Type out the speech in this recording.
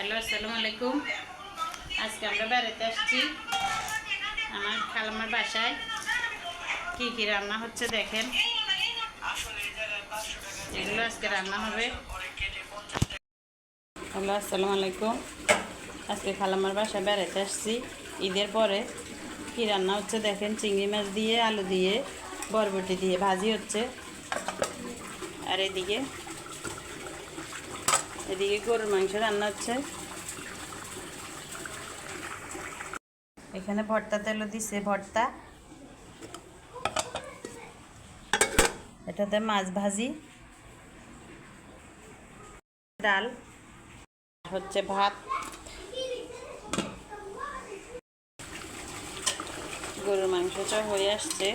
Hello, আসসালামু আলাইকুম। আজকে আমরা বেড়াতে আসছি আমার খালামার বাসায়। কি কি রান্না হচ্ছে দেখেন, এগুলো আজকে রান্না হবে। হ্যালো, আসসালামু আলাইকুম। আজকে খালামার বাসায় বেড়াতে আসছি ঈদের পরে। কি রান্না হচ্ছে দেখেন, চিংড়ি মাছ দিয়ে, আলু দিয়ে, বরবটি দিয়ে ভাজি হচ্ছে। আর এদিকে গরুর মাংস রান্না হচ্ছে। এখানে ভর্তা তেলও দিছে, ভর্তা, এটাতে মাছ ভাজি, ডাল হচ্ছে, ভাত, গরুর মাংসটা হয়ে আসছে।